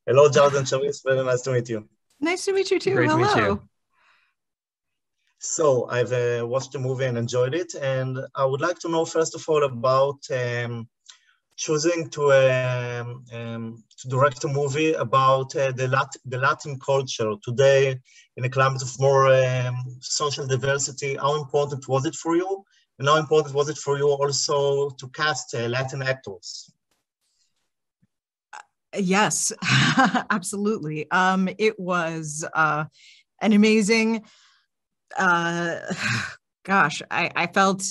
Hello, Jordan Chavis. Very nice to meet you. Nice to meet you too. Great to meet Hello. you. So I've watched the movie and enjoyed it, and I would like to know first of all about choosing to direct a movie about the Latin culture today in a climate of more social diversity. How important was it for you? And how important was it for you also to cast Latin actors? Yes, absolutely. It was an amazing, gosh, I felt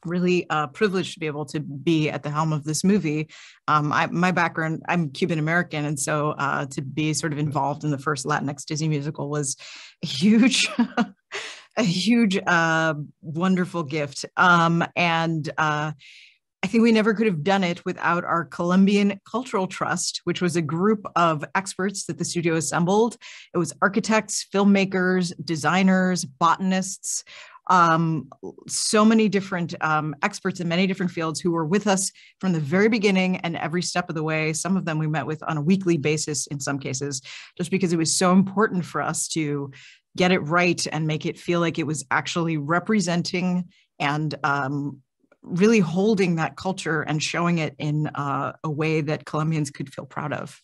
really privileged to be able to be at the helm of this movie. My background, I'm Cuban American, and so to be sort of involved in the first Latinx Disney musical was a huge, a huge, wonderful gift. And I think we never could have done it without our Colombian Cultural Trust, which was a group of experts that the studio assembled. It was architects, filmmakers, designers, botanists, so many different experts in many different fields who were with us from the very beginning and every step of the way. Some of them we met with on a weekly basis in some cases, just because it was so important for us to get it right and make it feel like it was actually representing and really holding that culture and showing it in a way that Colombians could feel proud of.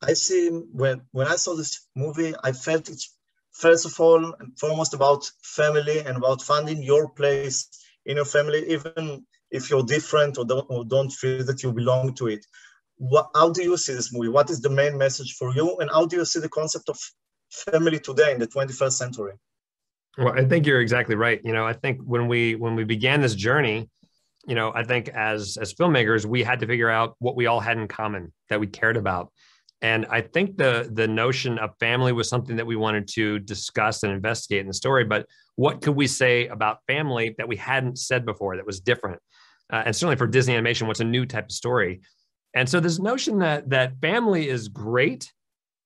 I see when I saw this movie, I felt it's first of all and foremost about family and about finding your place in your family, even if you're different or don't feel that you belong to it. How do you see this movie? What is the main message for you? And how do you see the concept of family today in the 21st century? Well, I think you're exactly right. I think when we began this journey, I think as filmmakers, we had to figure out what we all had in common that we cared about. And I think the notion of family was something that we wanted to discuss and investigate in the story. But what could we say about family that we hadn't said before that was different? And certainly for Disney animation, what's a new type of story? And so this notion that family is great,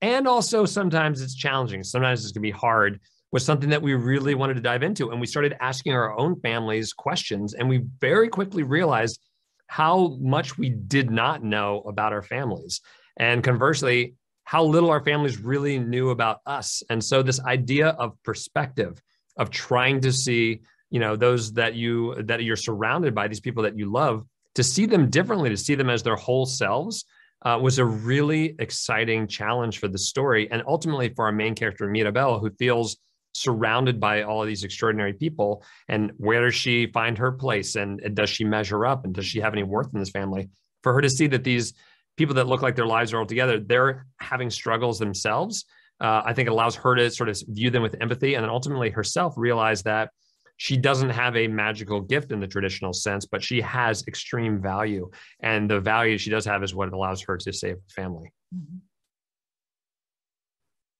and also sometimes it's challenging. Sometimes it's going to be hard, was something that we really wanted to dive into. And we started asking our own families questions. And we very quickly realized how much we did not know about our families. And conversely, how little our families really knew about us. And so this idea of perspective, of trying to see, those that you're surrounded by, these people that you love, to see them differently, to see them as their whole selves, was a really exciting challenge for the story. And ultimately for our main character, Mirabel, who feels surrounded by all of these extraordinary people, and where does she find her place, and does she measure up, and does she have any worth in this family? For her to see that these people that look like their lives are all together, they're having struggles themselves, I think it allows her to sort of view them with empathy, and then ultimately herself realize that she doesn't have a magical gift in the traditional sense, but she has extreme value, and the value she does have is what allows her to save the family. Mm-hmm.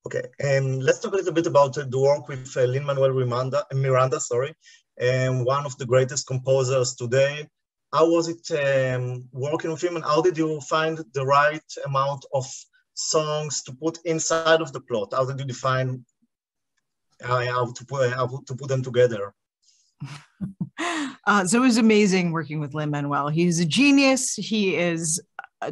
Okay, and let's talk a little bit about the work with Lin-Manuel Miranda, one of the greatest composers today. How was it working with him, and how did you find the right amount of songs to put inside of the plot? How did you define how to put them together? So it was amazing working with Lin-Manuel. He's a genius. He is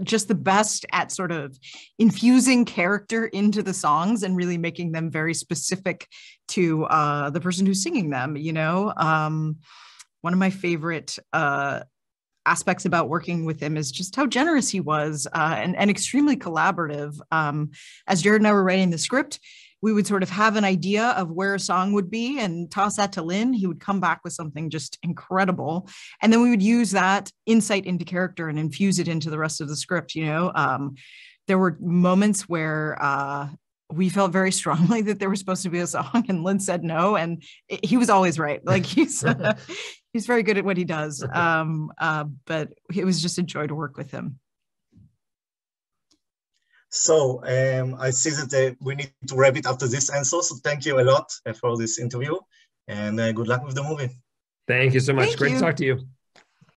just the best at sort of infusing character into the songs and really making them very specific to the person who's singing them. One of my favorite aspects about working with him is just how generous he was and extremely collaborative. As Jared and I were writing the script, we would sort of have an idea of where a song would be and toss that to Lin. He would come back with something just incredible. And then we would use that insight into character and infuse it into the rest of the script. There were moments where we felt very strongly that there was supposed to be a song, and Lin said no. And he was always right. Like he's very good at what he does. But it was just a joy to work with him. So I see that we need to wrap it after this answer. So thank you a lot for this interview, and good luck with the movie. Thank you so much. Thank Great you. to talk to you.